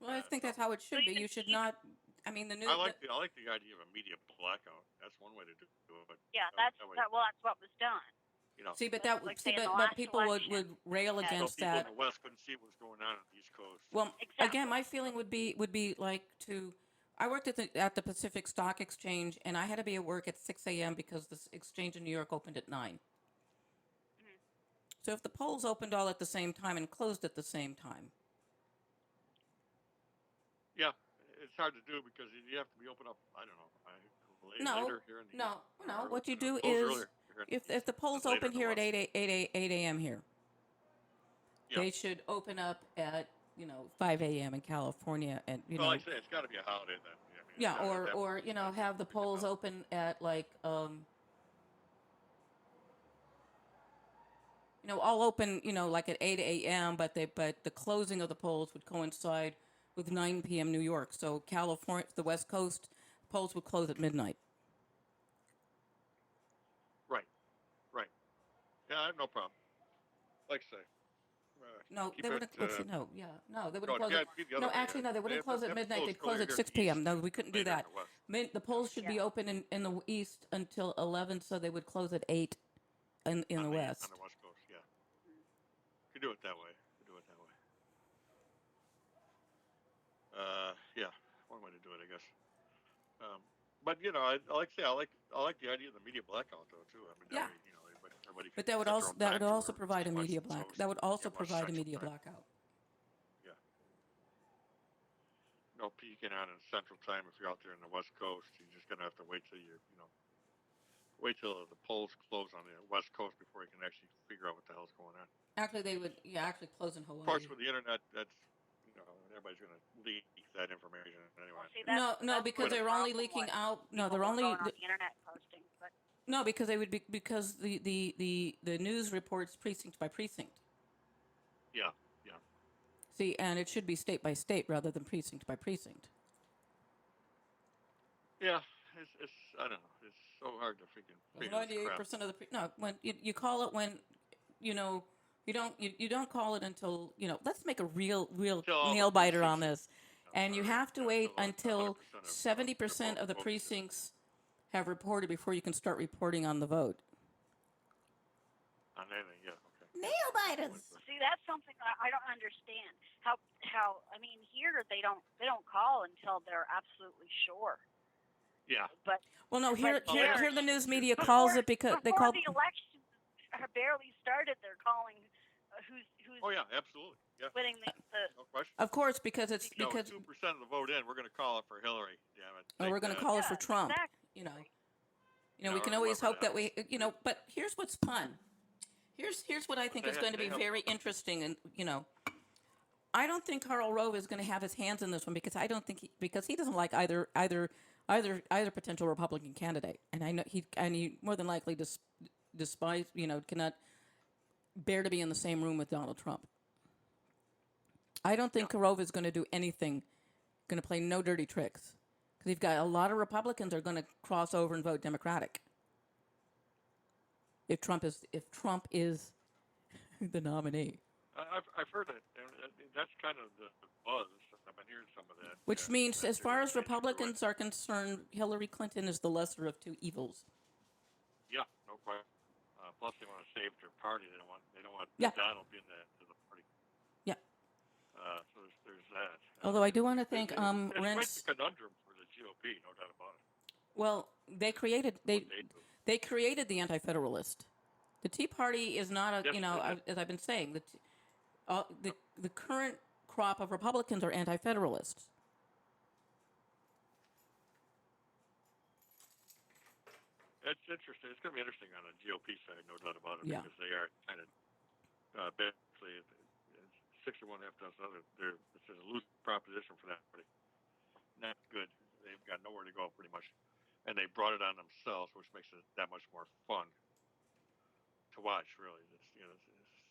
Well, I think that's how it should be. You should not. I mean, the new. I like the idea of a media blackout. That's one way to do it. Yeah, that's what was done. See, but that like but people would rail against people that. in the West couldn't see what was going on the East Coast. Well, exactly. Again, my feeling would be like to. I worked at the Pacific Stock Exchange, and I had to be at work at 6 a.m. because the exchange in New York opened at 9. Mm-hmm. So if the polls opened all at the same time and closed at the same time. Yeah, it's hard to do because you have to be open up. I don't know. Later here in the No. East, What you do is if the polls open here at 8 a.m. here, they should open up at 5 a.m. in California, and Well, like I say, it's got to be a holiday then. Or have the polls open at like all open like at 8 a.m. but the closing of the polls would coincide with 9 p.m. New York. So California, the West Coast, polls would close at midnight. Right. Yeah, I have no problem. Like I say, No, keep they it. wouldn't. Let's see. No, yeah, no, they wouldn't No, close yeah, it. it'd be the other No, way. actually, no, they wouldn't close They at have to midnight. They'd close earlier at here in 6 the p.m. east No, and we couldn't do later in that. the west. The polls should be open in the east until 11, so they would close at 8 in the On west. the west coast, yeah. Could do it that way. Yeah, one way to do it, I guess. But I like to say I like the idea of the media blackout though too. I mean that Yeah, way everybody but can set their own that would time to also where provide a watch media the black. coast. That would also Watch provide a Central media time. blackout. Yeah. No peeking on in Central time if you're out there in the West Coast. You're just gonna have to wait till wait till the polls close on the West Coast before you can actually figure out what the hell's going on. Actually, they would. Yeah, actually close in Of course, Hawaii. with the internet, that's everybody's gonna leak that information anyway. Well, see, No, that's because where the they're only problem leaking was. out. No, People they're were only. going on the internet posting, but No, because they would be because the news reports precinct by precinct. Yeah. See, and it should be state by state rather than precinct by precinct. Yeah, it's I don't know. It's so hard to figure this 98% crap. of the no, when you call it when you know you don't call it until let's make a real Till all the nail biter on precincts this, and you have to wait until 70% of the voting system. precincts have reported before you can start reporting on the vote. On anything, yeah, okay. Nail biters. see, that's something I don't understand. How I mean, here they don't call until they're absolutely sure. Yeah. But well, no, here the news media before, calls it because they call the elections are barely started. They're calling who's. Oh yeah, absolutely. Yeah. Winning the no question. Of course, because it's because 2% of the vote in, we're going to call it for Hillary. Damn it. or we're going to call it for Trump. Exactly. We can always hope that we But here's what's fun. Here's what I think is going to be very interesting, and I don't think Karl Rove is going to have his hands in this one because I don't think because he doesn't like either potential Republican candidate, and I know he more than likely despise cannot bear to be in the same room with Donald Trump. I don't think Rove is going to do anything, going to play no dirty tricks, because you've got a lot of Republicans are going to cross over and vote Democratic. If Trump is the nominee. I've heard it. That's kind of the buzz. I've been hearing some of that. Which means, as far as Republicans are concerned, Hillary Clinton is the lesser of two evils. Yeah, no question. Plus, they want to save their party. They don't want Yeah. Donald being the party. Yeah. So there's that. Although I do want to thank it's Rents. quite a conundrum for the GOP, no doubt about it. Well, they created the Anti-Federalist. The Tea Party is not as I've been saying, the current crop of Republicans are Anti-Federalists. It's interesting. It's going to be interesting on the GOP side, no doubt about it, Yeah. because they are kind of basically 6 or 1/2 dozen other. It's a loose proposition for that party. Not good. They've got nowhere to go pretty much, and they brought it on themselves, which makes it that much more fun to watch. Really,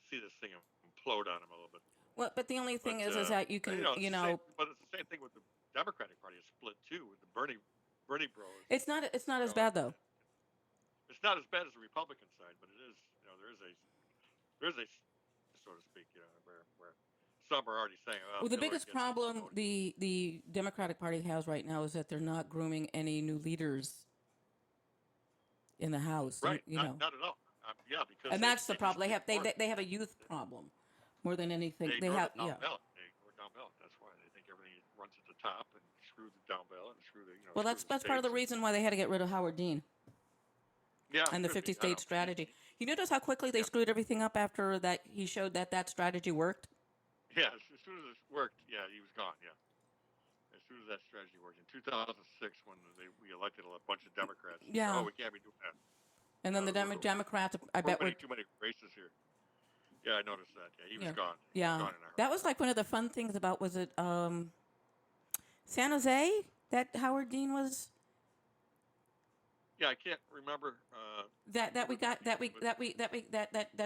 see this thing implode on them a little bit. Well, but the only thing is that you can but it's the same thing with the Democratic Party. It's split too with the Bernie Bros. It's not as bad though. It's not as bad as the Republican side, but it is. There is a so to speak, where some are already saying. Well, the biggest problem the Democratic Party has right now is that they're not grooming any new leaders in the House. Right. Not at all. Yeah, because and that's the problem. They have a youth problem more than anything. They have ballot. They go down ballot. That's why they think everything runs at the top and screw the down ballot and screw the. Well, that's part of the reason why they had to get rid of Howard Dean. Yeah. And the 50-state strategy. You notice how quickly they screwed everything up after that he showed that strategy worked? Yeah, as soon as it worked, he was gone, yeah. As soon as that strategy worked. In 2006, when we elected a bunch of Democrats. Yeah. Oh, we can't be doing that. And then the Democrats, I bet were... too many races here. Yeah, I noticed that. Yeah, he was gone. Yeah. Gone that was like one of the fun things about, was it San Jose that Howard Dean was... Yeah, I can't remember. That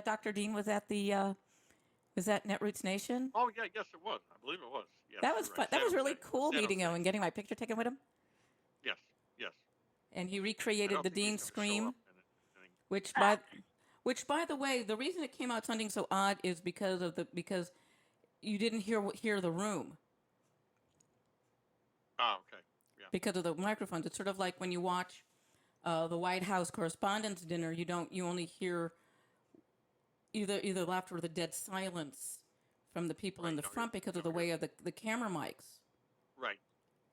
Dr. Dean was at the was that Netroots Nation? Oh yeah, yes it was. I believe it was. Yes, that was fun. That was really cool meeting him and getting my picture taken with him. Yes. And he recreated the Dean scream, which Which, by the way, the reason it came out sounding so odd is because you didn't hear the room Ah, okay. Yeah. because of the microphones. It's sort of like when you watch the White House Correspondents' Dinner. You only hear either laughter or the dead silence from the people in the front because of the way of the camera mics Right.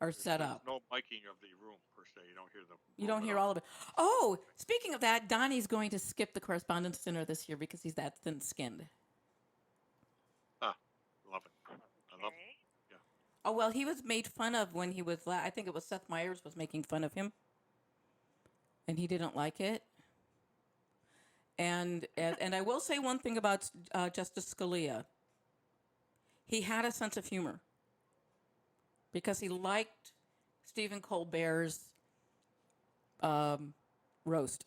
are set up. There's no miking of the room per se. You don't hear the. You don't hear all of it. Oh, speaking of that, Donnie's going to skip the Correspondence Dinner this year because he's that thin-skinned. Ah, love it. I love it. Yeah. Oh, well, he was made fun of when he was, I think it was Seth Meyers was making fun of him. And he didn't like it. And I will say one thing about Justice Scalia. He had a sense of humor. Because he liked Stephen Colbert's roast.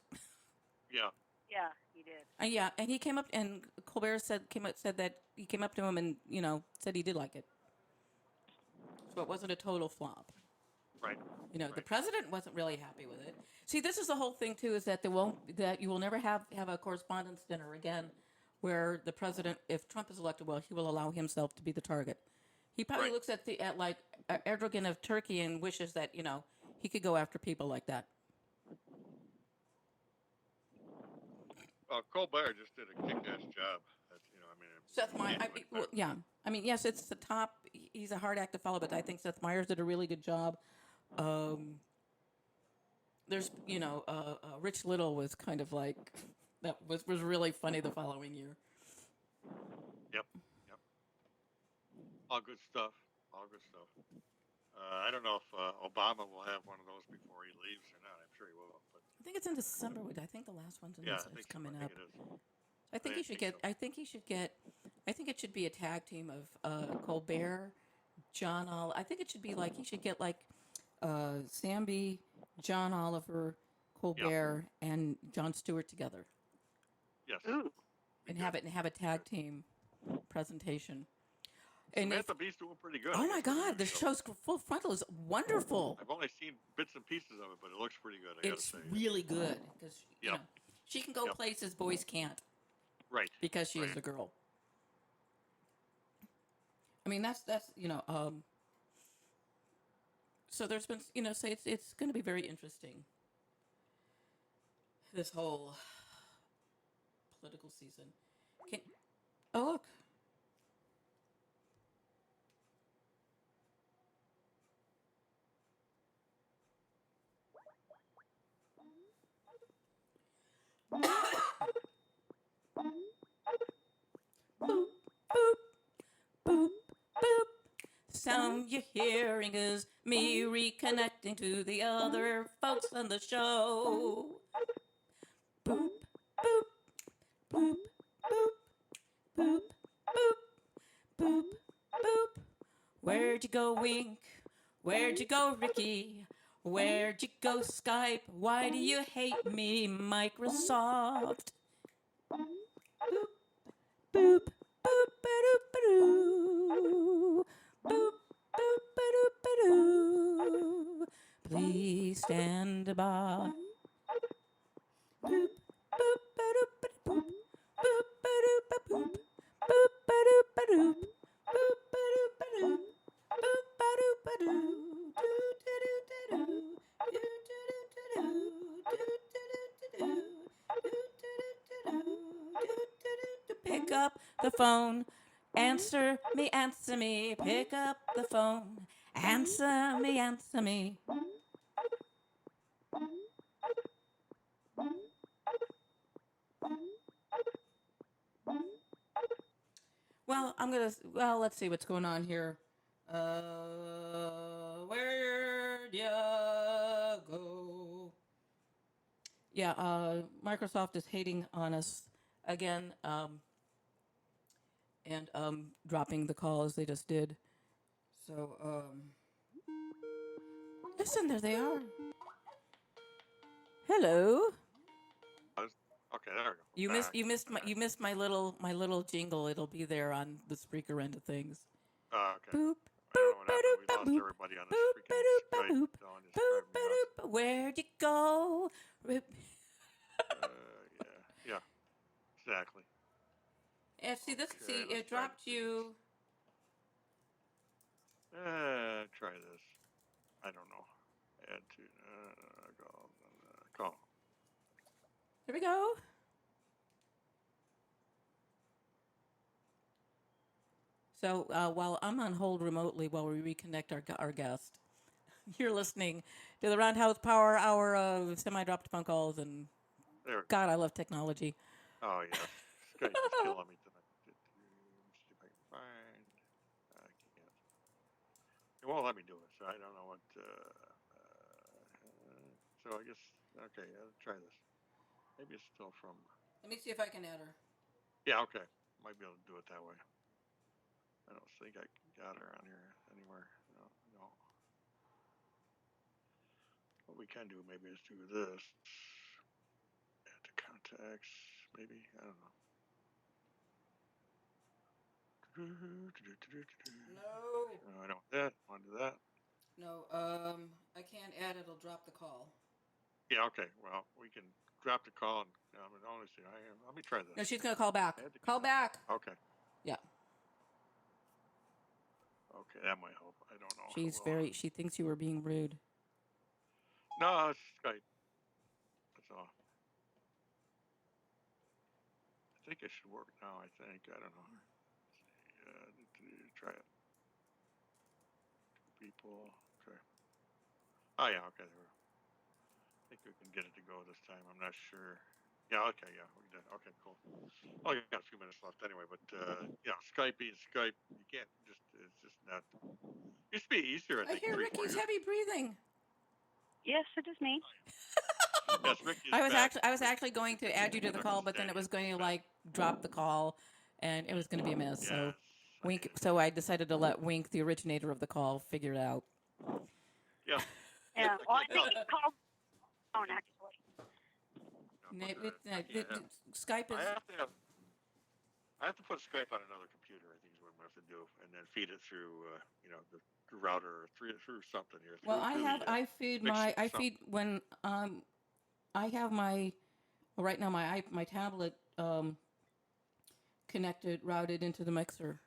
Yeah. Yeah, he did. Yeah, and he came up, and Colbert said that he came up to him and said he did like it. So it wasn't a total flop. Right. The president wasn't really happy with it. See, this is the whole thing too: is that you will never have a correspondence dinner again, where the president, if Trump is elected, he will allow himself to be the target. He probably looks at Erdogan of Turkey and wishes that he could go after people like that. Colbert just did a kick-ass job. Seth Meyers, yeah. Yes, it's the top. He's a hard act to follow, but I think Seth Meyers did a really good job. There's, Rich Little was kind of like that was really funny the following year. Yep. All good stuff. I don't know if Obama will have one of those before he leaves or not. I'm sure he will. But I think it's in December. I think the last one's in December. It's coming up. I think it is. I think he should get. I think it should be a tag team of Colbert, John Oliver. I think it should be he should get Samby, John Oliver, Colbert, and Jon Stewart together. Yes. Ooh. And have a tag team presentation. Samantha Bee's doing pretty good. Oh my God, the show's Full Frontal is wonderful. I've only seen bits and pieces of it, but it looks pretty good. I gotta say. It's really good because she can go places boys can't. Right. Because she is a girl. That's so there's been so it's going to be very interesting. This whole political season. Oh look. Boop, boop, boop, boop. Sound you're hearing is me reconnecting to the other folks on the show. Boop, boop, boop, boop, boop, boop, boop, boop. Where'd you go, Wink? Where'd you go, Ricky? Where'd you go, Skype? Why do you hate me, Microsoft? Boop, boop, boop, ba-doop, ba-doo. Boop, boop, ba-doop, ba-doo. Please stand by. Boop, boop, ba-doop, ba-doop. Boop, ba-doop, ba-boop. Boop, ba-doop, ba-doop. Boop, ba-doop, ba-doop. Boop, ba-doop, ba-doo. Pick up the phone, answer me, pick up the phone, answer me. Well, let's see what's going on here. Where'd you go? Yeah, Microsoft is hating on us again, and dropping the call as they just did. So, listen, there they are. Hello. Okay, there we go. You missed my little jingle. It'll be there on the Spreaker end of things. Okay. Boop. We lost everybody on this freaking Skype. Where'd you go? Yeah. exactly. And see this. See, Okay, let's it try dropped you. try this. I don't know. Add to call. There we go. So while I'm on hold remotely while we reconnect our guest, you're listening to the Roundhouse Power Hour of semi-dropped phone calls, and There we go. God, I love technology. Oh yes, Skype is killing me tonight. Let me see if I can find. I can't. It won't let me do it, so I don't know what. So I guess okay. I'll try this. Maybe it's still from. Let me see if I can add her. Yeah, okay. Might be able to do it that way. I don't think I got her on here anywhere. No. What we can do maybe is do this. Add to contacts. Maybe I don't know. No. I don't want that. Want to do that? No. I can't add it. It'll drop the call. Yeah. Okay. Well, we can drop the call and only see. Let me try this. No, she's gonna call back. Call back. Okay. Yeah. Okay, that might help. I don't know. She's very. She thinks you were being rude. No, it's Skype. That's all. I think it should work now. I think. I don't know. Try it. Two people. Okay. Oh yeah. Okay. There we go. I think we can get it to go this time. I'm not sure. Yeah. Okay. Yeah. We did. Okay. Cool. Oh, you got a few minutes left anyway. But yeah, Skype being Skype, you can't just. It's just not. It used to be easier. I think. I hear Ricky's heavy breathing. Yes, it is me. Yes, Ricky is I was actually going to add you to the call, but then it was going to like drop the call, and it was going to be a mess. So Wink. So I decided to let Wink, the originator of the call, figure it out. Yeah. Yeah. Well, I think he called phone actually. Skype is. I have to put Skype on another computer. I think is what I'm going to have to do, and then feed it through, the router or through something here. Well, I feed when I have my right now my tablet connected routed into the mixer.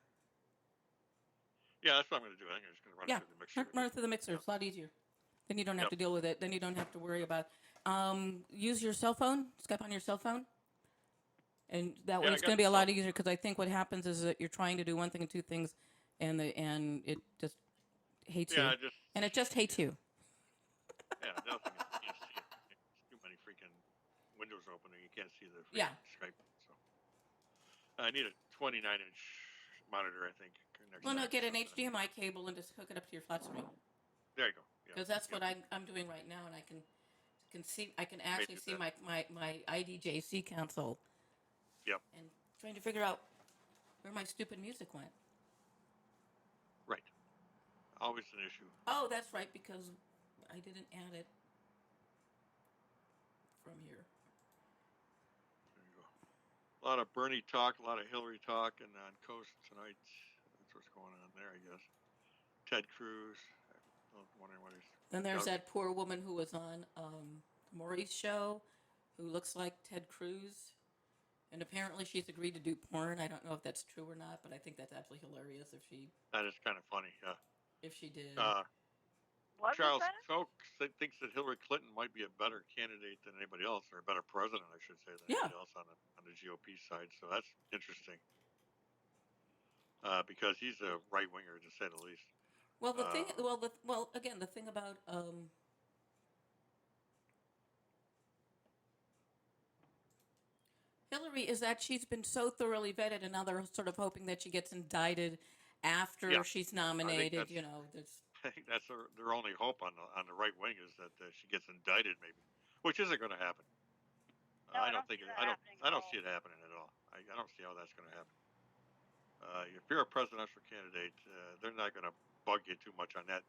Yeah, that's what I'm going to do. I'm just going to run it through the mixer. Run it through the mixer. It's a lot easier. Then you don't have to deal with it. Then you don't have to worry about. Use your cell phone. Skype on your cell phone. And that way it's going to be a lot easier because I think what happens is that you're trying to do one thing and two things, and it just hates you. And it just hates you. Yeah, the other thing is you can't see it. There's too many freaking windows open and you can't see the Skype. So I need a 29-inch monitor, I think. Well, no, get an HDMI cable and just hook it up to your flat screen. There you go. Because that's what I'm doing right now, and I can see actually see my IDJC console. Yep. And trying to figure out where my stupid music went. Right. Always an issue. Oh, that's right, because I didn't add it from here. There you go. A lot of Bernie talk, a lot of Hillary talk, and on Coast tonight. That's what's going on there, I guess. Ted Cruz. I'm wondering what he's. Then there's that poor woman who was on Maury's show, who looks like Ted Cruz, and apparently she's agreed to do porn. I don't know if that's true or not, but I think that's absolutely hilarious if she. That is kind of funny, yeah. If she did. Charles Koch thinks that Hillary Clinton might be a better candidate than anybody else, or a better president, I should say, than anybody else on the GOP side. So that's interesting. Because he's a right winger, to say the least. Well, the thing about Hillary is that she's been so thoroughly vetted, and now they're sort of hoping that she gets indicted after she's nominated. I think that's their only hope on the right wing is that she gets indicted, maybe, which isn't going to happen. No, I don't see it happening at all. I don't see how that's going to happen. If you're a presidential candidate, they're not going to bug you too much on that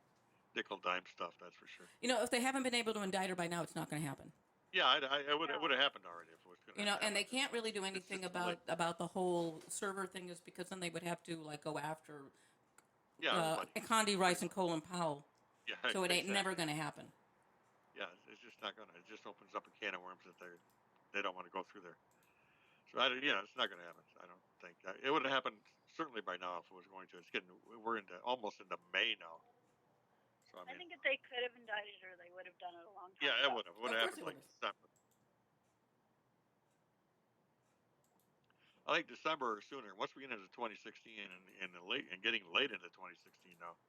nickel dime stuff. That's for sure. If they haven't been able to indict her by now, it's not going to happen. Yeah, it would have happened already if it was going to happen. And they can't really do anything about the whole server thing, is because then they would have to go after Condi Rice and Colin Powell. Yeah, so it ain't never going to happen. Yeah, it's just not going to. It just opens up a can of worms that they don't want to go through there. So it's not going to happen. I don't think it would have happened certainly by now if it was going to. We're almost into May now. So I think if they could have indicted her, they would have done it a long time ago. Yeah, it would have. It would have happened like December. I think December or sooner. Once we get into 2016 and getting late into 2016 now,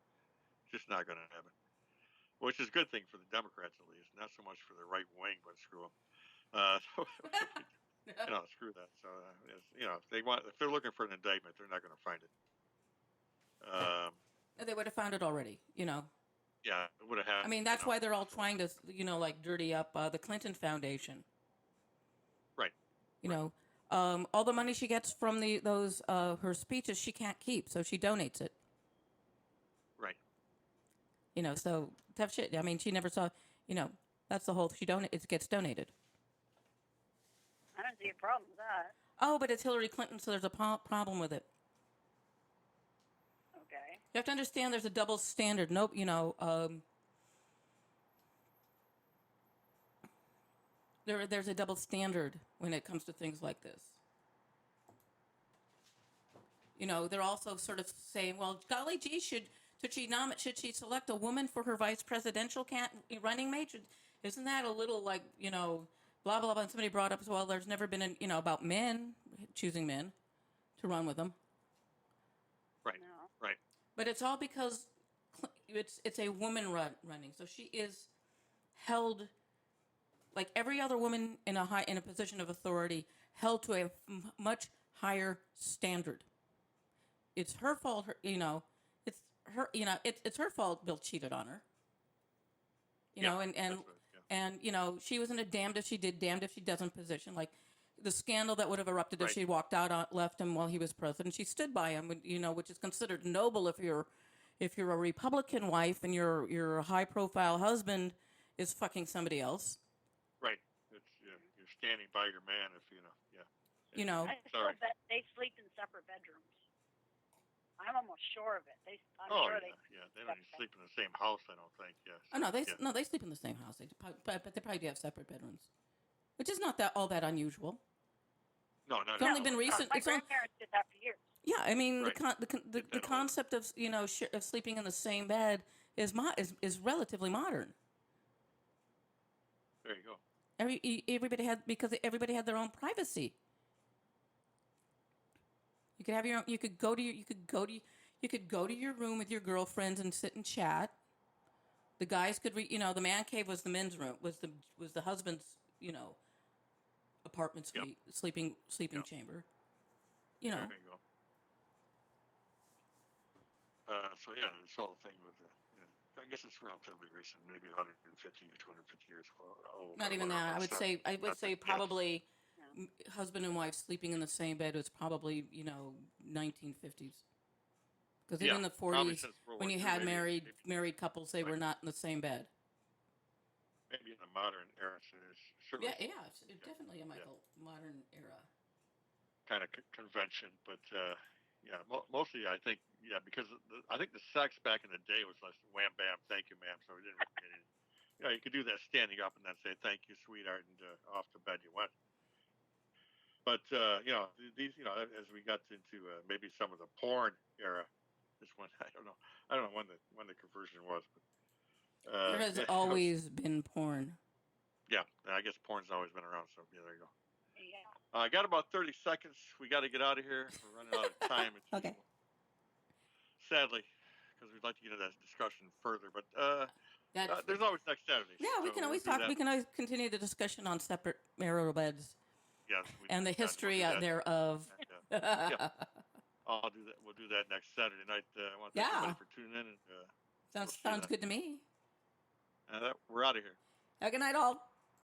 it's just not going to happen. Which is a good thing for the Democrats at least, not so much for the right wing, but screw them. Screw that. So if they're looking for an indictment, they're not going to find it. They would have found it already. Yeah, it would have happened. I mean, that's why they're all trying to, dirty up the Clinton Foundation. Right. All the money she gets from those her speeches, she can't keep, so she donates it. Right. So tough shit. I mean, she never saw. That's the whole. It gets donated. I don't see a problem with that. Oh, but it's Hillary Clinton, so there's a problem with it. Okay. You have to understand there's a double standard. Nope, there's a double standard when it comes to things like this. They're also sort of saying, well, golly gee, should she select a woman for her vice presidential running mate? Isn't that a little like, blah, blah, blah. And somebody brought up as well, there's never been, about men, choosing men to run with them. Right, no. Right. But it's all because it's a woman running. So she is held, like every other woman in a position of authority, held to a much higher standard. It's her fault, it's her, it's her fault Bill cheated on her. And she was in a damned if she did, damned if she doesn't position. Like the scandal that would have erupted if she walked out, left him while he was president. She stood by him, which is considered noble if you're a Republican wife and your high profile husband is fucking somebody else. Right. It's you're standing by your man if I still bet they sleep in separate bedrooms. I'm almost sure of it. They don't even sleep in the same house. I don't think. Yes. Oh no, they sleep in the same house. But they probably do have separate bedrooms, which is not all that unusual. No, not it's only been recent. My grandparents did that for years. Yeah, I mean the concept of of sleeping in the same bed is relatively modern. There you go. Everybody had their own privacy. You could have your own. You could go to your room with your girlfriends and sit and chat. The guys could the man cave was the men's room, was the husband's apartment suite, sleeping chamber. There you go. This whole thing with I guess it's relatively recent, maybe 150 or 250 years old. Not even that. I would say probably. Husband and wife sleeping in the same bed was probably 1950s, because even in the 40s when you had married couples, they were not in the same bed. Maybe in the modern era, certainly. It's definitely a modern era kind of convention, but mostly I think because I think the sex back in the day was less wham bam, thank you ma'am, so we didn't really get any, you could do that standing up and then say thank you sweetheart and off to bed you went. But these as we got into maybe some of the porn era, is when I don't know when the conversion was, but there has always been porn. Yeah, I guess porn's always been around. So there you go. Yeah. I got about 30 seconds. We got to get out of here. We're running out of time. Okay. Sadly, because we'd like to get into that discussion further, but there's always next Saturday. Yeah, we can always talk. We can always continue the discussion on separate marital beds. Yes, and the history thereof. I'll do that. We'll do that next Saturday night. I want to thank everybody for tuning in. And sounds good to me. We're out of here. Good night, all.